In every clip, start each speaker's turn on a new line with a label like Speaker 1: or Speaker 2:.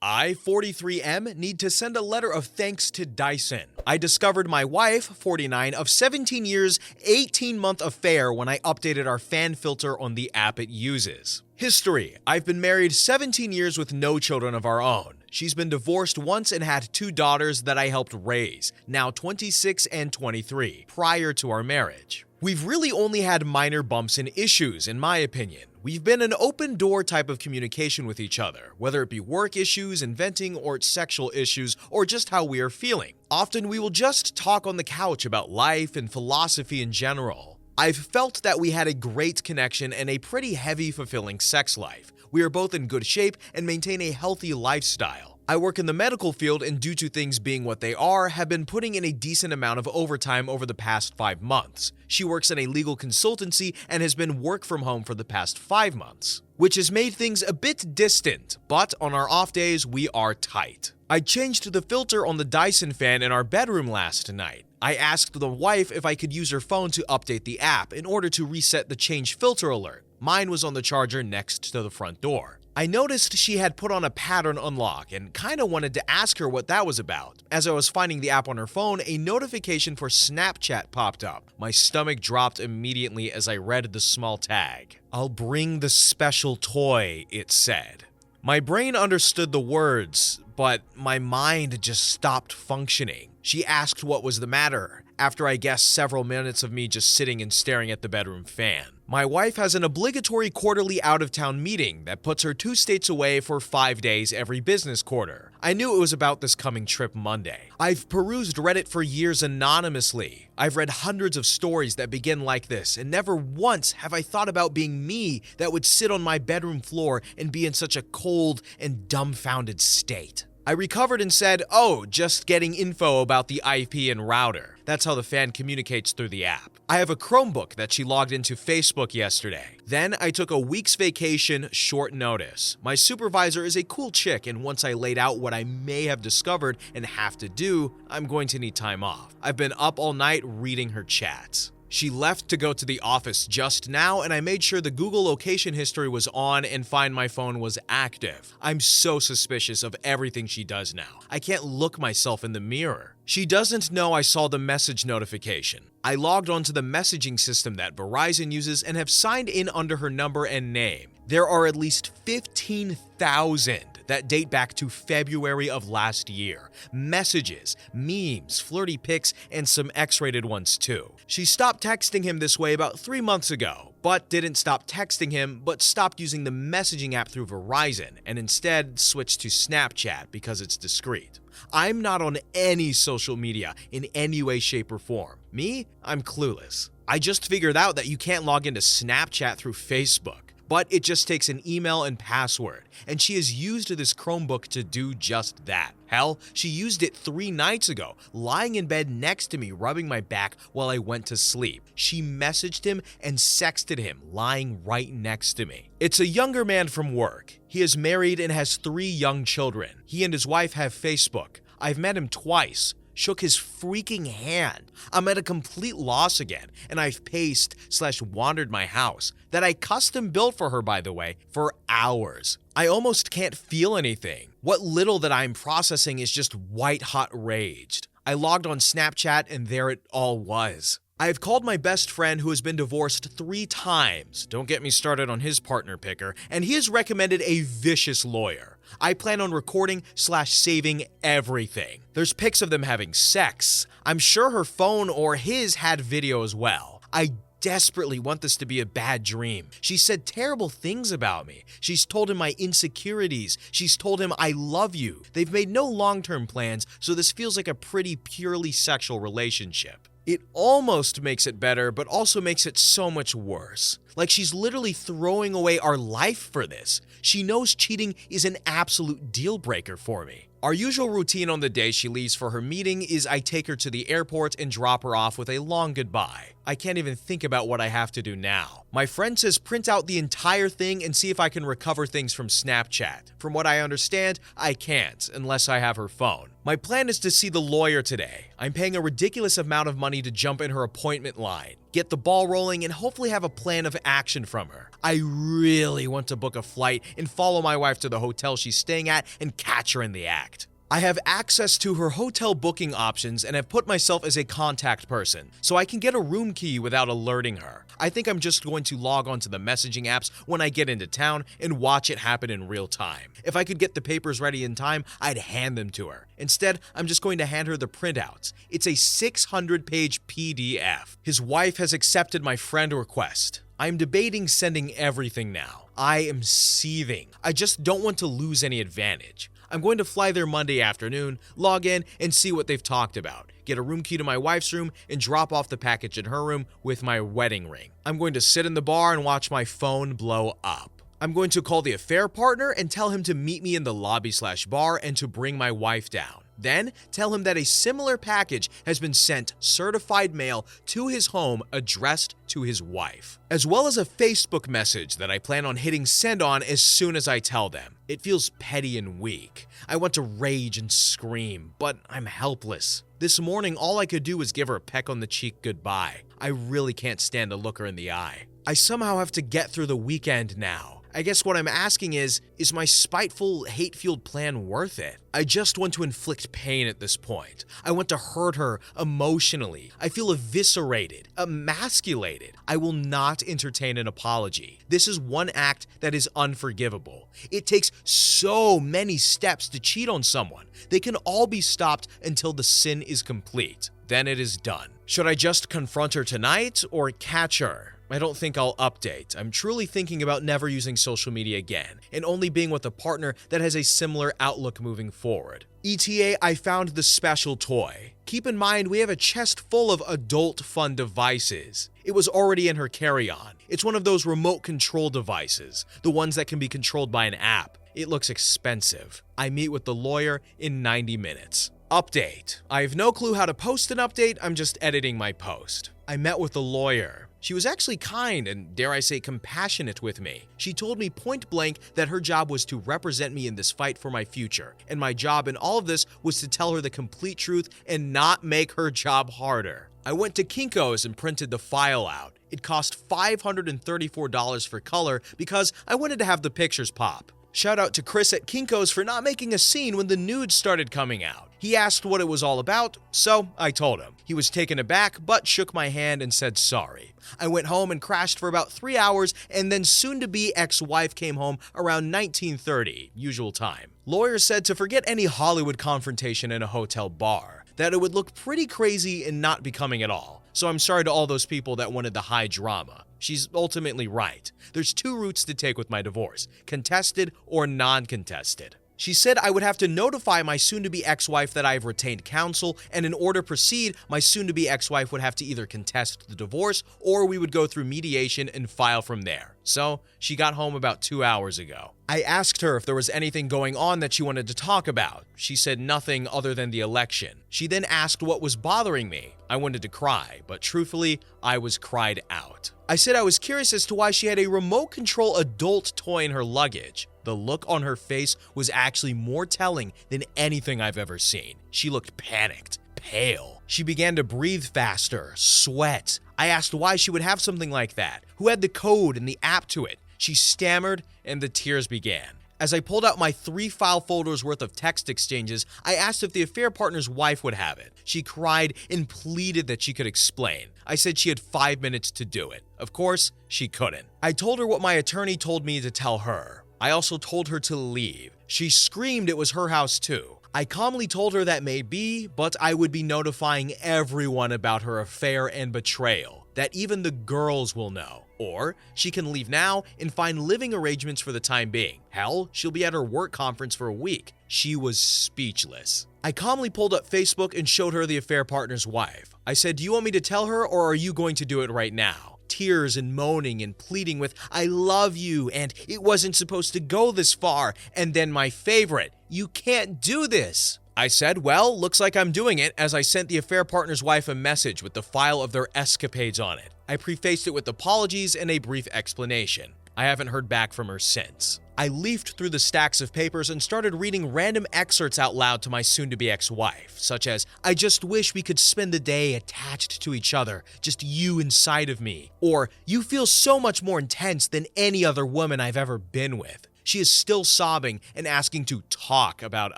Speaker 1: I, 43M, need to send a letter of thanks to Dyson. I discovered my wife, 49, of 17 years, 18-month affair when I updated our fan filter on the app it uses. History: I've been married 17 years with no children of our own. She's been divorced once and had 2 daughters that I helped raise, now 26 and 23, prior to our marriage. We've really only had minor bumps and issues, in my opinion. We've been an open door type of communication with each other, whether it be work issues, inventing, or sexual issues, or just how we are feeling. Often we will just talk on the couch about life and philosophy in general. I've felt that we had a great connection and a pretty heavy, fulfilling sex life. We are both in good shape and maintain a healthy lifestyle. I work in the medical field and due to things being what they are, have been putting in a decent amount of overtime over the past 5 months. She works in a legal consultancy and has been work from home for the past 5 months, which has made things a bit distant, but on our off days, we are tight. I changed the filter on the Dyson fan in our bedroom last night. I asked the wife if I could use her phone to update the app in order to reset the change filter alert. Mine was on the charger next to the front door. I noticed she had put on a pattern unlock and kinda wanted to ask her what that was about. As I was finding the app on her phone, a notification for Snapchat popped up. My stomach dropped immediately as I read the small tag. "I'll bring the special toy," it said. My brain understood the words, but my mind just stopped functioning. She asked what was the matter, after I guessed several minutes of me just sitting and staring at the bedroom fan. My wife has an obligatory quarterly out-of-town meeting that puts her 2 states away for 5 days every business quarter. I knew it was about this coming trip Monday. I've perused Reddit for years anonymously. I've read hundreds of stories that begin like this, and never once have I thought about being me that would sit on my bedroom floor and be in such a cold and dumbfounded state. I recovered and said, "Oh, just getting info about the IP and router." That's how the fan communicates through the app. I have a Chromebook that she logged into Facebook yesterday. Then I took a week's vacation, short notice. My supervisor is a cool chick, and once I laid out what I may have discovered and have to do, I'm going to need time off. I've been up all night reading her chats. She left to go to the office just now, and I made sure the Google location history was on and Find My Phone was active. I'm so suspicious of everything she does now. I can't look myself in the mirror. She doesn't know I saw the message notification. I logged onto the messaging system that Verizon uses and have signed in under her number and name. There are at least 15,000 that date back to February of last year. Messages, memes, flirty pics, and some X-rated ones too. She stopped texting him this way about 3 months ago, but didn't stop texting him, but stopped using the messaging app through Verizon, and instead switched to Snapchat because it's discreet. I'm not on any social media in any way, shape, or form. Me? I'm clueless. I just figured out that you can't log into Snapchat through Facebook. But it just takes an email and password, and she has used this Chromebook to do just that. Hell, she used it 3 nights ago, lying in bed next to me, rubbing my back while I went to sleep. She messaged him and sexted him, lying right next to me. It's a younger man from work. He is married and has 3 young children. He and his wife have Facebook. I've met him twice. Shook his freaking hand. I'm at a complete loss again, and I've paced/wandered my house, that I custom built for her, by the way, for hours. I almost can't feel anything. What little that I'm processing is just white-hot raged. I logged on Snapchat, and there it all was. I have called my best friend who has been divorced 3 times. Don't get me started on his partner picker, and he has recommended a vicious lawyer. I plan on recording/saving everything. There's pics of them having sex. I'm sure her phone or his had video as well. I desperately want this to be a bad dream. She said terrible things about me. She's told him my insecurities. She's told him I love you. They've made no long-term plans, so this feels like a pretty purely sexual relationship. It almost makes it better, but also makes it so much worse. Like she's literally throwing away our life for this. She knows cheating is an absolute deal breaker for me. Our usual routine on the day she leaves for her meeting is I take her to the airport and drop her off with a long goodbye. I can't even think about what I have to do now. My friend says print out the entire thing and see if I can recover things from Snapchat. From what I understand, I can't, unless I have her phone. My plan is to see the lawyer today. I'm paying a ridiculous amount of money to jump in her appointment line. get the ball rolling, and hopefully have a plan of action from her. I really want to book a flight and follow my wife to the hotel she's staying at and catch her in the act. I have access to her hotel booking options and have put myself as a contact person, so I can get a room key without alerting her. I think I'm just going to log onto the messaging apps when I get into town and watch it happen in real time. If I could get the papers ready in time, I'd hand them to her. Instead, I'm just going to hand her the printouts. It's a 600-page PDF. His wife has accepted my friend request. I'm debating sending everything now. I am seething. I just don't want to lose any advantage. I'm going to fly there Monday afternoon, log in, and see what they've talked about, get a room key to my wife's room, and drop off the package in her room with my wedding ring. I'm going to sit in the bar and watch my phone blow up. I'm going to call the affair partner and tell him to meet me in the lobby/bar and to bring my wife down. Then tell him that a similar package has been sent certified mail to his home addressed to his wife, as well as a Facebook message that I plan on hitting send on as soon as I tell them. It feels petty and weak. I want to rage and scream, but I'm helpless. This morning, all I could do was give her a peck on the cheek goodbye. I really can't stand to look her in the eye. I somehow have to get through the weekend now. I guess what I'm asking is my spiteful, hate-fueled plan worth it? I just want to inflict pain at this point. I want to hurt her emotionally. I feel eviscerated, emasculated. I will not entertain an apology. This is one act that is unforgivable. It takes so many steps to cheat on someone. They can all be stopped until the sin is complete. Then it is done. Should I just confront her tonight or catch her? I don't think I'll update. I'm truly thinking about never using social media again and only being with a partner that has a similar outlook moving forward. ETA, I found the special toy. Keep in mind, we have a chest full of adult fun devices. It was already in her carry-on. It's one of those remote control devices, the ones that can be controlled by an app. It looks expensive. I meet with the lawyer in 90 minutes. Update. I have no clue how to post an update. I'm just editing my post. I met with the lawyer. She was actually kind and, dare I say, compassionate with me. She told me point blank that her job was to represent me in this fight for my future, and my job in all of this was to tell her the complete truth and not make her job harder. I went to Kinko's and printed the file out. It cost $534 for color because I wanted to have the pictures pop. Shout out to Chris at Kinko's for not making a scene when the nudes started coming out. He asked what it was all about, so I told him. He was taken aback, but shook my hand and said sorry. I went home and crashed for about 3 hours, and then soon-to-be ex-wife came home around 19:30, usual time. Lawyer said to forget any Hollywood confrontation in a hotel bar, that it would look pretty crazy and not becoming at all. So I'm sorry to all those people that wanted the high drama. She's ultimately right. There's 2 routes to take with my divorce, contested or non-contested. She said I would have to notify my soon-to-be ex-wife that I have retained counsel, and in order to proceed, my soon-to-be ex-wife would have to either contest the divorce or we would go through mediation and file from there. So, she got home about 2 hours ago. I asked her if there was anything going on that she wanted to talk about. She said nothing other than the election. She then asked what was bothering me. I wanted to cry, but truthfully, I was cried out. I said I was curious as to why she had a remote control adult toy in her luggage. The look on her face was actually more telling than anything I've ever seen. She looked panicked, pale. She began to breathe faster, sweat. I asked why she would have something like that, who had the code and the app to it. She stammered and the tears began. As I pulled out my 3 file folders worth of text exchanges, I asked if the affair partner's wife would have it. She cried and pleaded that she could explain. I said she had 5 minutes to do it. Of course, she couldn't. I told her what my attorney told me to tell her. I also told her to leave. She screamed it was her house too. I calmly told her that may be, but I would be notifying everyone about her affair and betrayal, that even the girls will know. Or she can leave now and find living arrangements for the time being. Hell, she'll be at her work conference for a week. She was speechless. I calmly pulled up Facebook and showed her the affair partner's wife. I said, "Do you want me to tell her or are you going to do it right now?" Tears and moaning and pleading with, "I love you," and "It wasn't supposed to go this far," and then my favorite, "You can't do this." I said, well, looks like I'm doing it, as I sent the affair partner's wife a message with the file of their escapades on it. I prefaced it with apologies and a brief explanation. I haven't heard back from her since. I leafed through the stacks of papers and started reading random excerpts out loud to my soon-to-be ex-wife, such as, "I just wish we could spend the day attached to each other, just you inside of me," or "You feel so much more intense than any other woman I've ever been with." She is still sobbing and asking to talk about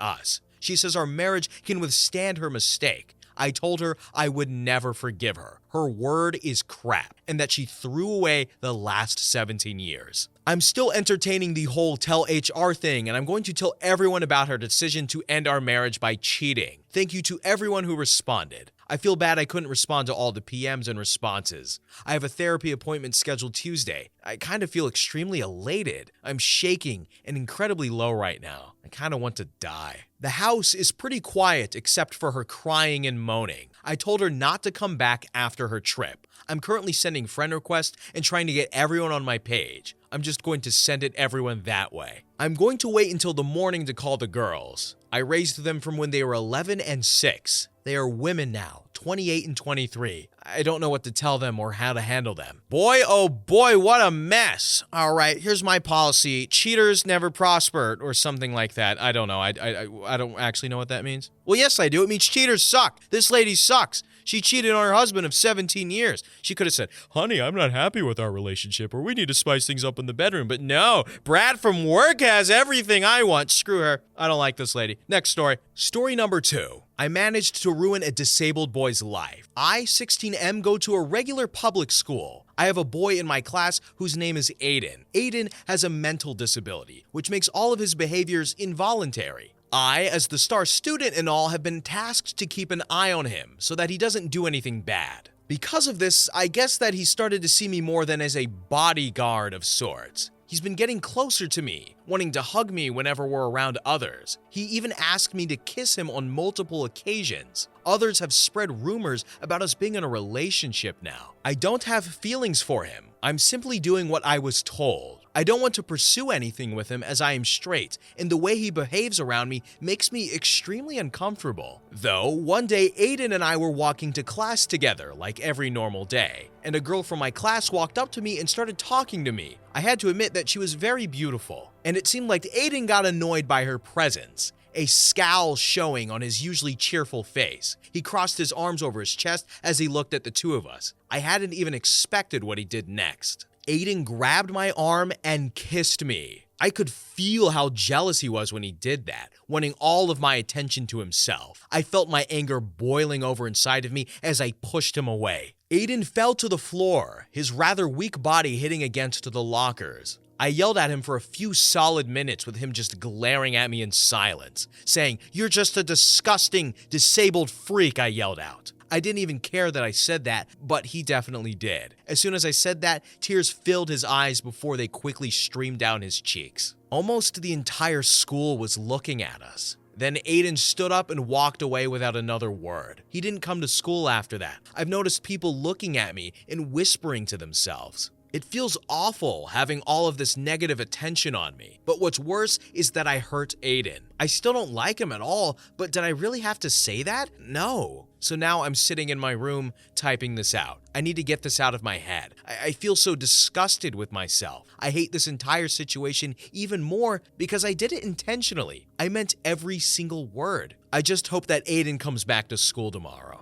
Speaker 1: us. She says our marriage can withstand her mistake. I told her I would never forgive her. Her word is crap, and that she threw away the last 17 years. I'm still entertaining the whole tell HR thing, and I'm going to tell everyone about her decision to end our marriage by cheating. Thank you to everyone who responded. I feel bad I couldn't respond to all the PMs and responses. I have a therapy appointment scheduled Tuesday. I kind of feel extremely elated. I'm shaking and incredibly low right now. I kind of want to die. The house is pretty quiet except for her crying and moaning. I told her not to come back after her trip. I'm currently sending friend requests and trying to get everyone on my page. I'm just going to send it everyone that way. I'm going to wait until the morning to call the girls. I raised them from when they were 11 and 6. They are women now, 28 and 23. I don't know what to tell them or how to handle them. Boy, oh boy, what a mess. All right, here's my policy. Cheaters never prosper, or something like that. I don't know. I don't actually know what that means. Well, yes, I do. It means cheaters suck. This lady sucks. She cheated on her husband of 17 years. She could have said, "Honey, I'm not happy with our relationship," or "We need to spice things up in the bedroom." But no, Brad from work has everything I want. Screw her. I don't like this lady. Next story. Story number 2. I managed to ruin a disabled boy's life. I, 16M, go to a regular public school. I have a boy in my class whose name is Aiden. Aiden has a mental disability, which makes all of his behaviors involuntary. I, as the star student and all, have been tasked to keep an eye on him so that he doesn't do anything bad. Because of this, I guess that he started to see me more than as a bodyguard of sorts. He's been getting closer to me, wanting to hug me whenever we're around others. He even asked me to kiss him on multiple occasions. Others have spread rumors about us being in a relationship now. I don't have feelings for him. I'm simply doing what I was told. I don't want to pursue anything with him as I am straight, and the way he behaves around me makes me extremely uncomfortable. Though, one day Aiden and I were walking to class together like every normal day, and a girl from my class walked up to me and started talking to me. I had to admit that she was very beautiful, and it seemed like Aiden got annoyed by her presence, a scowl showing on his usually cheerful face. He crossed his arms over his chest as he looked at the two of us. I hadn't even expected what he did next. Aiden grabbed my arm and kissed me. I could feel how jealous he was when he did that, wanting all of my attention to himself. I felt my anger boiling over inside of me as I pushed him away. Aiden fell to the floor, his rather weak body hitting against the lockers. I yelled at him for a few solid minutes with him just glaring at me in silence, saying, "You're just a disgusting, disabled freak," I yelled out. I didn't even care that I said that, but he definitely did. As soon as I said that, tears filled his eyes before they quickly streamed down his cheeks. Almost the entire school was looking at us. Then Aiden stood up and walked away without another word. He didn't come to school after that. I've noticed people looking at me and whispering to themselves. It feels awful having all of this negative attention on me, but what's worse is that I hurt Aiden. I still don't like him at all, but did I really have to say that? No. So now I'm sitting in my room typing this out. I need to get this out of my head. I feel so disgusted with myself. I hate this entire situation even more because I did it intentionally. I meant every single word. I just hope that Aiden comes back to school tomorrow.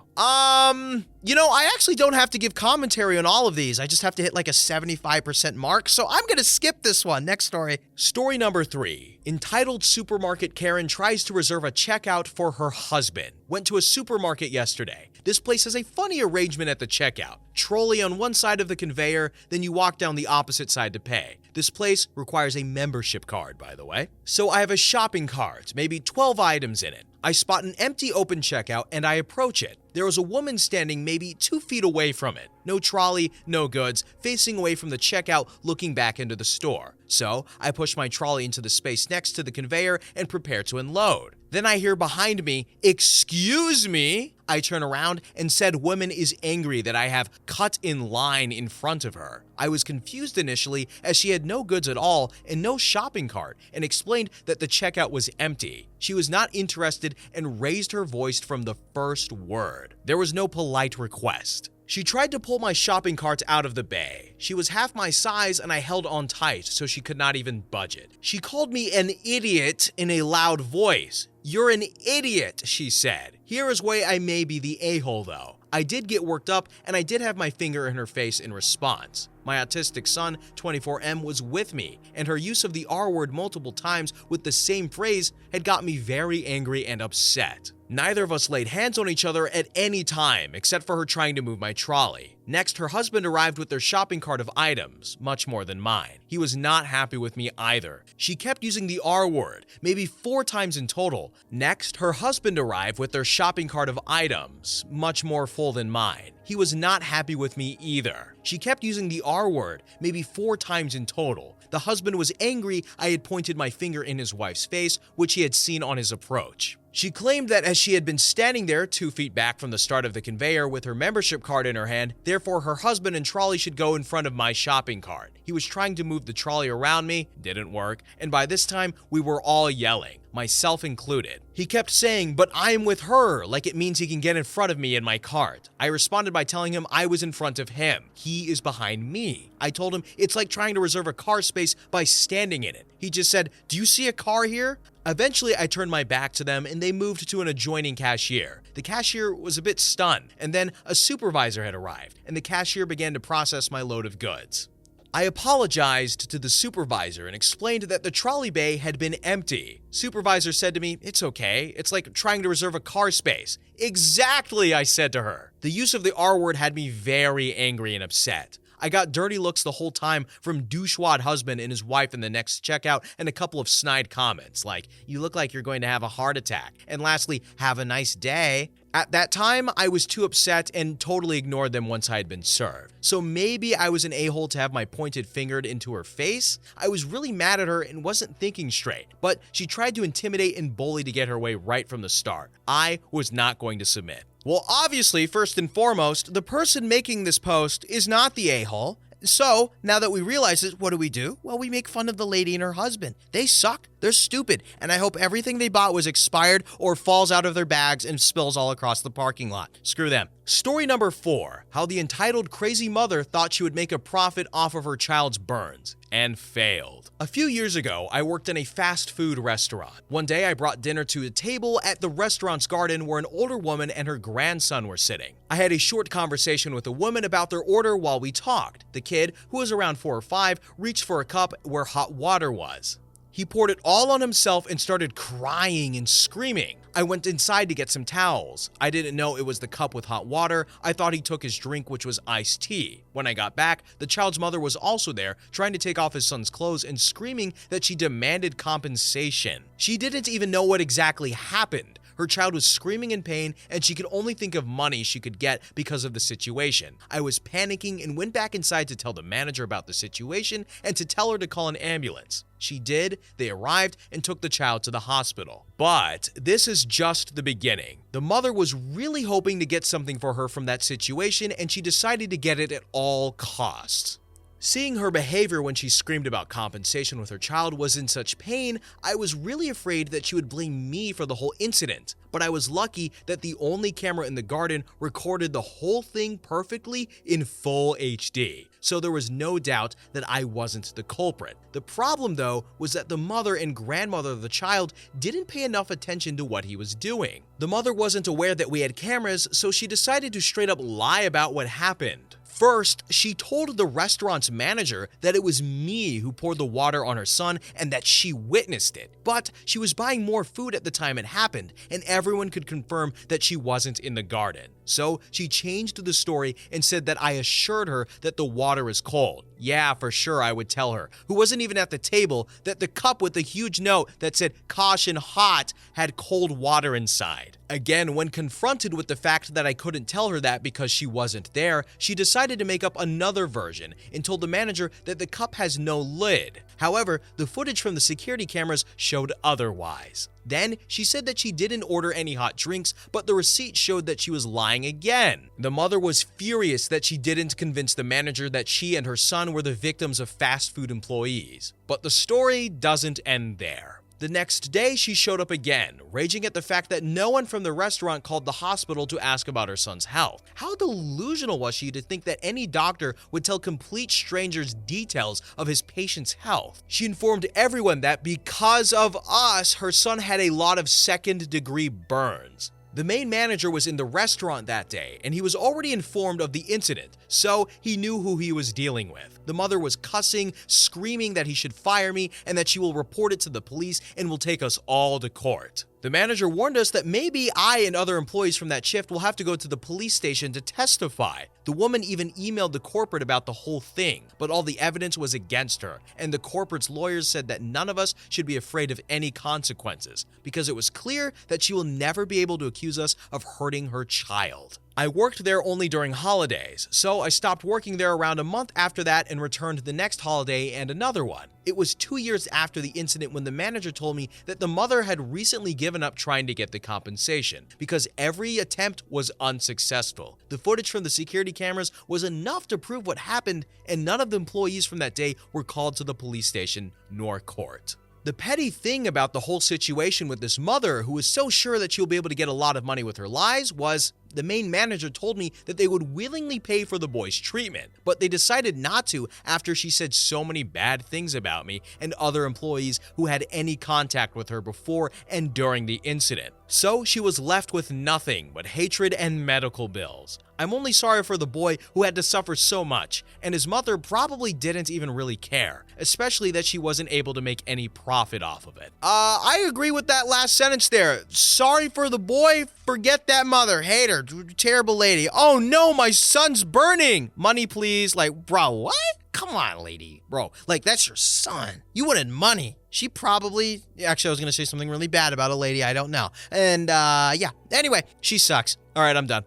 Speaker 1: I actually don't have to give commentary on all of these. I just have to hit like a 75% mark, so I'm gonna skip this one. Next story. Story number 3. Entitled Supermarket Karen tries to reserve a checkout for her husband. Went to a supermarket yesterday. This place has a funny arrangement at the checkout. Trolley on one side of the conveyor, then you walk down the opposite side to pay. This place requires a membership card, by the way. So I have a shopping cart, maybe 12 items in it. I spot an empty open checkout and I approach it. There is a woman standing maybe 2 feet away from it. No trolley, no goods, facing away from the checkout, looking back into the store. So I push my trolley into the space next to the conveyor and prepare to unload. Then I hear behind me, "Excuse me." I turn around and said woman is angry that I have cut in line in front of her. I was confused initially as she had no goods at all and no shopping cart, and explained that the checkout was empty. She was not interested and raised her voice from the first word. There was no polite request. She tried to pull my shopping cart out of the bay. She was half my size and I held on tight so she could not even budge it. She called me an idiot in a loud voice. "You're an idiot," she said. Here is where I may be the a-hole though. I did get worked up and I did have my finger in her face in response. My autistic son, 24M, was with me, and her use of the R word multiple times with the same phrase had got me very angry and upset. Neither of us laid hands on each other at any time, except for her trying to move my trolley. Next, her husband arrived with their shopping cart of items, much more than mine. He was not happy with me either. She kept using the R word, maybe 4 times in total. Next, her husband arrived with their shopping cart of items, much more full than mine. He was not happy with me either. She kept using the R word, maybe 4 times in total. The husband was angry I had pointed my finger in his wife's face, which he had seen on his approach. She claimed that as she had been standing there 2 feet back from the start of the conveyor with her membership card in her hand, therefore her husband and trolley should go in front of my shopping cart. He was trying to move the trolley around me, didn't work, and by this time we were all yelling, myself included. He kept saying, "But I am with her," like it means he can get in front of me in my cart. I responded by telling him I was in front of him. He is behind me. I told him it's like trying to reserve a car space by standing in it. He just said, "Do you see a car here?" Eventually, I turned my back to them and they moved to an adjoining cashier. The cashier was a bit stunned, and then a supervisor had arrived, and the cashier began to process my load of goods. I apologized to the supervisor and explained that the trolley bay had been empty. Supervisor said to me, "It's okay. It's like trying to reserve a car space." "Exactly," I said to her. The use of the R word had me very angry and upset. I got dirty looks the whole time from douchewad husband and his wife in the next checkout, and a couple of snide comments like, "You look like you're going to have a heart attack," and lastly, "Have a nice day." At that time, I was too upset and totally ignored them once I had been served. So maybe I was an a-hole to have my pointed finger into her face. I was really mad at her and wasn't thinking straight, but she tried to intimidate and bully to get her way right from the start. I was not going to submit. Well, obviously, first and foremost, the person making this post is not the a-hole. So, now that we realize it, what do? Well, we make fun of the lady and her husband. They suck, they're stupid, and I hope everything they bought was expired or falls out of their bags and spills all across the parking lot. Screw them. Story number 4, how the entitled crazy mother thought she would make a profit off of her child's burns, and failed. A few years ago, I worked in a fast food restaurant. One day, I brought dinner to a table at the restaurant's garden where an older woman and her grandson were sitting. I had a short conversation with the woman about their order while we talked. The kid, who was around 4 or 5, reached for a cup where hot water was. He poured it all on himself and started crying and screaming. I went inside to get some towels. I didn't know it was the cup with hot water. I thought he took his drink, which was iced tea. When I got back, the child's mother was also there, trying to take off his son's clothes and screaming that she demanded compensation. She didn't even know what exactly happened. Her child was screaming in pain, and she could only think of money she could get because of the situation. I was panicking and went back inside to tell the manager about the situation and to tell her to call an ambulance. She did. They arrived and took the child to the hospital. But this is just the beginning. The mother was really hoping to get something for her from that situation, and she decided to get it at all costs. Seeing her behavior when she screamed about compensation with her child was in such pain, I was really afraid that she would blame me for the whole incident. But I was lucky that the only camera in the garden recorded the whole thing perfectly in full HD. So there was no doubt that I wasn't the culprit. The problem though was that the mother and grandmother of the child didn't pay enough attention to what he was doing. The mother wasn't aware that we had cameras, so she decided to straight up lie about what happened. First, she told the restaurant's manager that it was me who poured the water on her son and that she witnessed it. But she was buying more food at the time it happened, and everyone could confirm that she wasn't in the garden. So she changed the story and said that I assured her that the water is cold. Yeah, for sure, I would tell her, who wasn't even at the table, that the cup with the huge note that said "Caution hot" had cold water inside. Again, when confronted with the fact that I couldn't tell her that because she wasn't there, she decided to make up another version and told the manager that the cup has no lid. However, the footage from the security cameras showed otherwise. Then, she said that she didn't order any hot drinks, but the receipt showed that she was lying again. The mother was furious that she didn't convince the manager that she and her son were the victims of fast food employees. But the story doesn't end there. The next day, she showed up again, raging at the fact that no one from the restaurant called the hospital to ask about her son's health. How delusional was she to think that any doctor would tell complete strangers details of his patient's health? She informed everyone that because of us, her son had a lot of second-degree burns. The main manager was in the restaurant that day, and he was already informed of the incident, so he knew who he was dealing with. The mother was cussing, screaming that he should fire me and that she will report it to the police and will take us all to court. The manager warned us that maybe I and other employees from that shift will have to go to the police station to testify. The woman even emailed the corporate about the whole thing, but all the evidence was against her, and the corporate's lawyers said that none of us should be afraid of any consequences, because it was clear that she will never be able to accuse us of hurting her child. I worked there only during holidays, so I stopped working there around a month after that and returned the next holiday and another one. It was 2 years after the incident when the manager told me that the mother had recently given up trying to get the compensation because every attempt was unsuccessful. The footage from the security cameras was enough to prove what happened, and none of the employees from that day were called to the police station nor court. The petty thing about the whole situation with this mother, who was so sure that she'll be able to get a lot of money with her lies, was the main manager told me that they would willingly pay for the boy's treatment, but they decided not to after she said so many bad things about me and other employees who had any contact with her before and during the incident. So she was left with nothing but hatred and medical bills. I'm only sorry for the boy who had to suffer so much, and his mother probably didn't even really care, especially that she wasn't able to make any profit off of it. I agree with that last sentence there. Sorry for the boy, forget that mother, hate her, terrible lady. Oh no, my son's burning. Money please, like, bro, what? Come on, lady. Bro, like, that's your son. You wanted money. She probably, actually, I was gonna say something really bad about a lady, I don't know. And, yeah. Anyway, she sucks. All right, I'm done.